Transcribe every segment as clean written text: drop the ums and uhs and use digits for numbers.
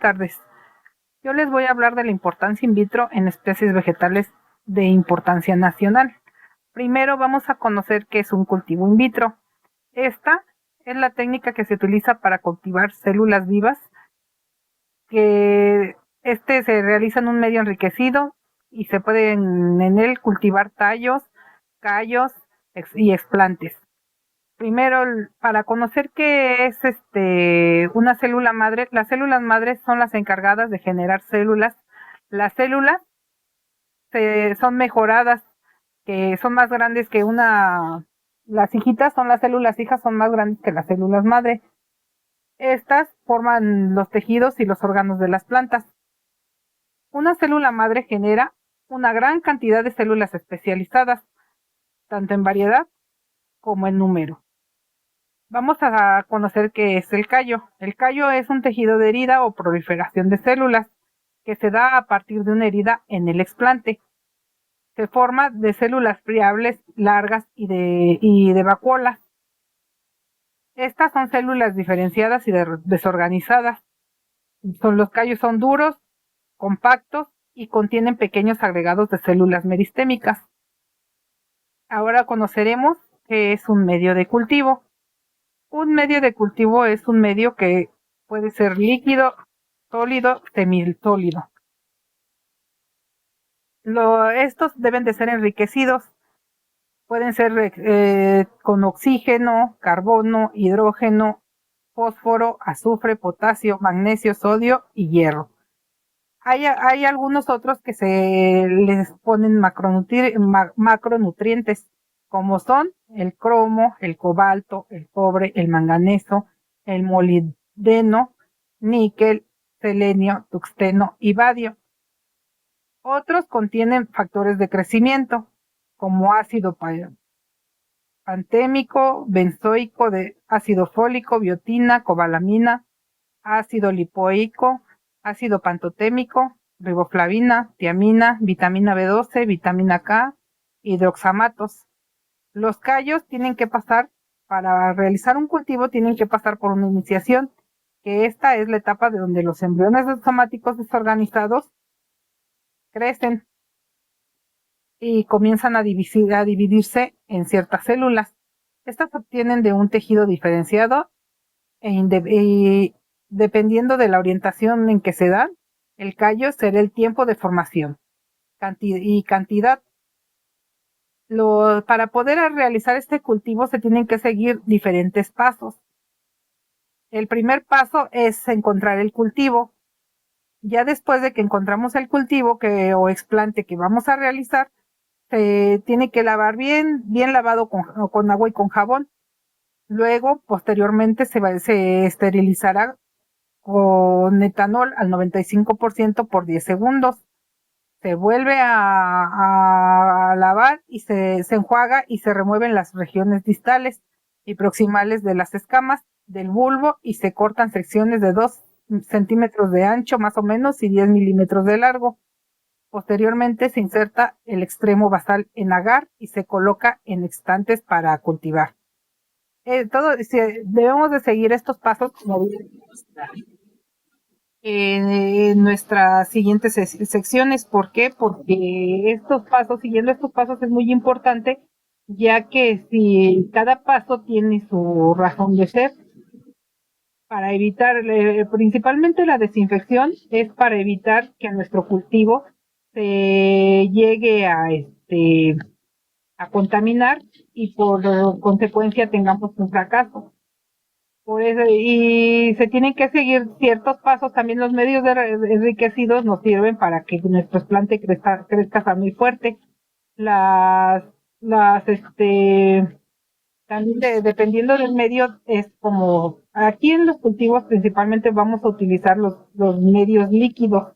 tardes. Yo les voy a hablar de la importancia in vitro en especies vegetales de importancia nacional. Primero vamos a conocer qué es un cultivo in vitro. Esta es la técnica que se utiliza para cultivar células vivas, que se realiza en un medio enriquecido y se pueden en él cultivar tallos, callos y explantes. Primero, para conocer qué es una célula madre, las células madres son las encargadas de generar células. Las células son mejoradas, que son más grandes que las hijitas son las células hijas, son más grandes que las células madre. Estas forman los tejidos y los órganos de las plantas. Una célula madre genera una gran cantidad de células especializadas, tanto en variedad como en número. Vamos a conocer qué es el callo. El callo es un tejido de herida o proliferación de células que se da a partir de una herida en el explante. Se forma de células friables, largas y de vacuolas. Estas son células diferenciadas y desorganizadas. Los callos son duros, compactos y contienen pequeños agregados de células meristémicas. Ahora conoceremos qué es un medio de cultivo. Un medio de cultivo es un medio que puede ser líquido, sólido, semisólido. Estos deben de ser enriquecidos. Pueden ser con oxígeno, carbono, hidrógeno, fósforo, azufre, potasio, magnesio, sodio y hierro. Hay algunos otros que se les ponen macronutrientes, como son el cromo, el cobalto, el cobre, el manganeso, el molibdeno, níquel, selenio, tungsteno y badio. Otros contienen factores de crecimiento, como ácido pantémico, benzoico, de ácido fólico, biotina, cobalamina, ácido lipoico, ácido pantotémico, riboflavina, tiamina, vitamina B12, vitamina K, hidroxamatos. Los callos tienen que pasar, para realizar un cultivo, tienen que pasar por una iniciación, que esta es la etapa de donde los embriones somáticos desorganizados crecen y comienzan a dividirse en ciertas células. Estas se obtienen de un tejido diferenciado y dependiendo de la orientación en que se dan, el callo será el tiempo de formación y cantidad. Para poder realizar este cultivo se tienen que seguir diferentes pasos. El primer paso es encontrar el cultivo. Ya después de que encontramos el cultivo o explante que vamos a realizar, se tiene que lavar bien lavado con agua y con jabón. Luego, posteriormente, se esterilizará con etanol al 95% por 10 segundos. Se vuelve a lavar y se enjuaga y se remueven las regiones distales y proximales de las escamas del bulbo y se cortan secciones de 2 centímetros de ancho más o menos y 10 milímetros de largo. Posteriormente se inserta el extremo basal en agar y se coloca en estantes para cultivar. Debemos de seguir estos pasos como en nuestras siguientes secciones. ¿Por qué? Porque siguiendo estos pasos es muy importante, ya que si cada paso tiene su razón de ser, para evitar, principalmente la desinfección, es para evitar que nuestro cultivo se llegue a contaminar y por consecuencia tengamos un fracaso. Por eso, y se tienen que seguir ciertos pasos. También los medios enriquecidos nos sirven para que nuestro plante crezca sano y fuerte. Las, las, también dependiendo del medio, es como, aquí en los cultivos principalmente vamos a utilizar los medios líquidos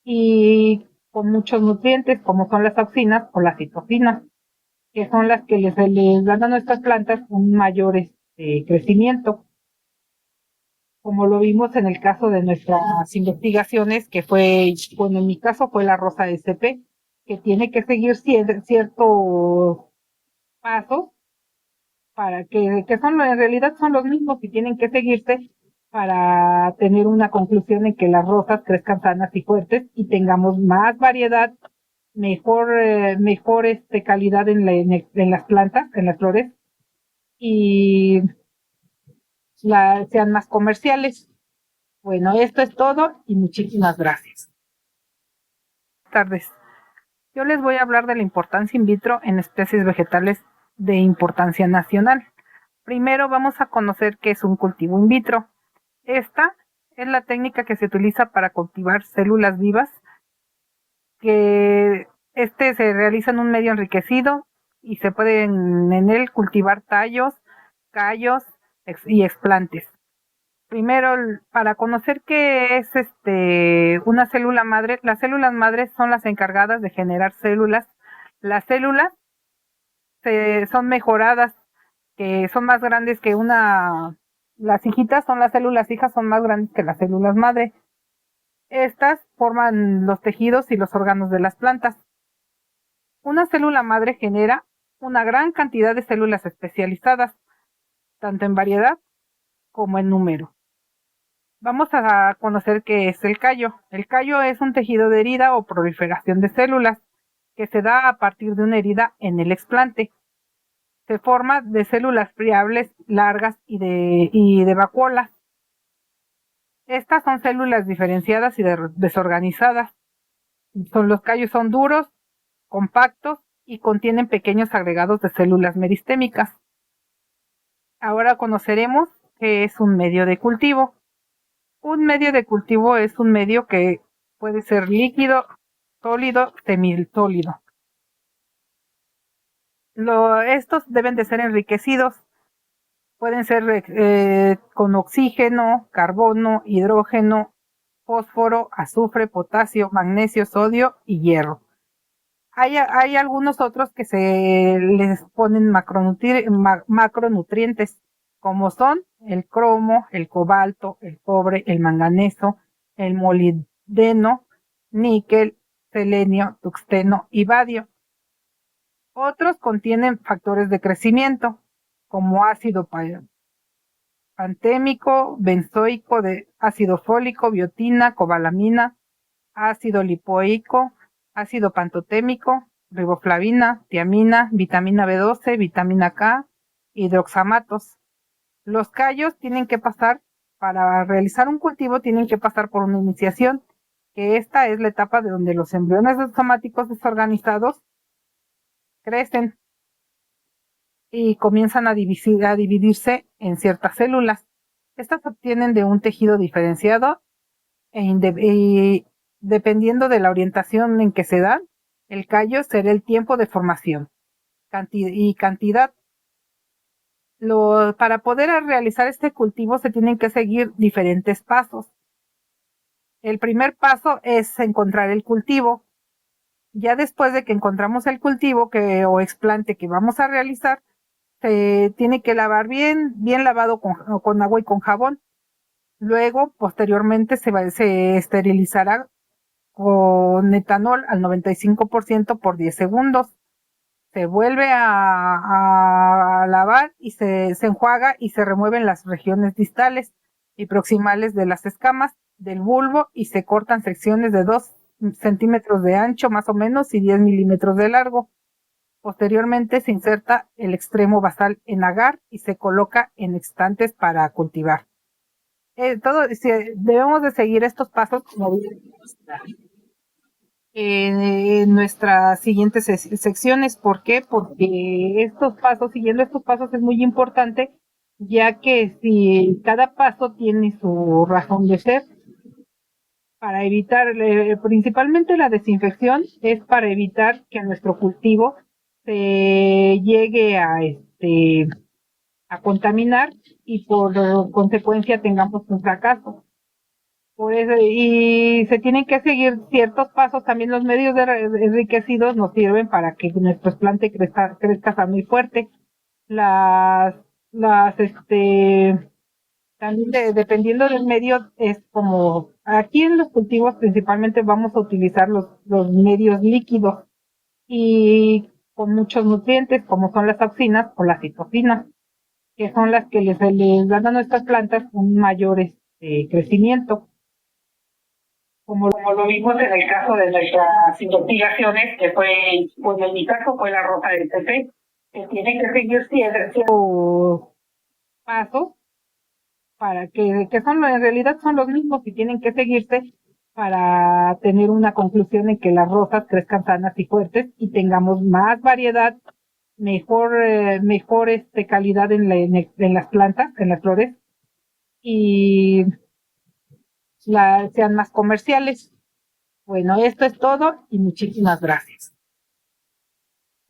y con muchos nutrientes, como son las auxinas o las citocinas, que son las que les dan a nuestras plantas un mayor crecimiento, como lo vimos en el caso de nuestras investigaciones, que bueno, en mi caso fue la rosa SP, que tiene que seguir ciertos pasos para que en realidad son los mismos que tienen que seguirse para tener una conclusión en que las rosas crezcan sanas y fuertes y tengamos más variedad, mejor calidad en las plantas, en las flores, y sean más comerciales. Bueno, esto es todo y muchísimas gracias. Buenas tardes. Yo les voy a hablar de la importancia in vitro en especies vegetales de importancia nacional. Primero vamos a conocer qué es un cultivo in vitro. Esta es la técnica que se utiliza para cultivar células vivas, que se realiza en un medio enriquecido y se pueden en él cultivar tallos, callos y explantes. Primero, para conocer qué es una célula madre, las células madres son las encargadas de generar células. Las células son mejoradas, que son más grandes que las hijitas son las células hijas, son más grandes que las células madre. Estas forman los tejidos y los órganos de las plantas. Una célula madre genera una gran cantidad de células especializadas, tanto en variedad como en número. Vamos a conocer qué es el callo. El callo es un tejido de herida o proliferación de células que se da a partir de una herida en el explante. Se forma de células friables, largas y de vacuolas. Estas son células diferenciadas y desorganizadas. Los callos son duros, compactos y contienen pequeños agregados de células meristémicas. Ahora conoceremos qué es un medio de cultivo. Un medio de cultivo es un medio que puede ser líquido, sólido, semisólido. Estos deben de ser enriquecidos. Pueden ser con oxígeno, carbono, hidrógeno, fósforo, azufre, potasio, magnesio, sodio y hierro. Hay algunos otros que se les ponen macronutrientes, como son el cromo, el cobalto, el cobre, el manganeso, el molibdeno, níquel, selenio, tuxteno y badio. Otros contienen factores de crecimiento, como ácido pantémico, benzoico, de ácido fólico, biotina, cobalamina, ácido lipoico, ácido pantotémico, riboflavina, tiamina, vitamina B12, vitamina K, hidroxamatos. Los callos para realizar un cultivo, tienen que pasar por una iniciación, que esta es la etapa de donde los embriones somáticos desorganizados crecen y comienzan a dividirse en ciertas células. Estas se obtienen de un tejido diferenciado y dependiendo de la orientación en que se dan, el callo será el tiempo de formación y cantidad. Para poder realizar este cultivo se tienen que seguir diferentes pasos. El primer paso es encontrar el cultivo. Ya después de que encontramos el cultivo o explante que vamos a realizar, se tiene que lavar bien lavado con agua y con jabón. Luego, posteriormente, se esterilizará con etanol al 95% por 10 segundos. Se vuelve a lavar y se enjuaga y se remueven las regiones distales y proximales de las escamas del bulbo y se cortan secciones de 2 centímetros de ancho más o menos y 10 milímetros de largo. Posteriormente se inserta el extremo basal en agar y se coloca en estantes para cultivar. Debemos de seguir estos pasos como en nuestras siguientes secciones. ¿Por qué? Porque siguiendo estos pasos es muy importante, ya que si cada paso tiene su razón de ser, para evitar, principalmente la desinfección, es para evitar que nuestro cultivo se llegue a contaminar y por consecuencia tengamos un fracaso. Por eso, y se tienen que seguir ciertos pasos. También los medios enriquecidos nos sirven para que nuestro plante crezca sano y fuerte. Las, también dependiendo del medio, es como aquí en los cultivos principalmente vamos a utilizar los medios líquidos y con muchos nutrientes, como son las auxinas o las citocinas, que son las que les dan a nuestras plantas un mayor crecimiento. Como lo vimos en el caso de nuestras investigaciones, que fue, bueno, en mi caso fue la rosa del café, que tiene que seguir ciertos pasos para que son, en realidad son los mismos y tienen que seguirse para tener una conclusión en que las rosas crezcan sanas y fuertes y tengamos más variedad, mejor calidad en las plantas, en las flores, y sean más comerciales. Bueno, esto es todo y muchísimas gracias.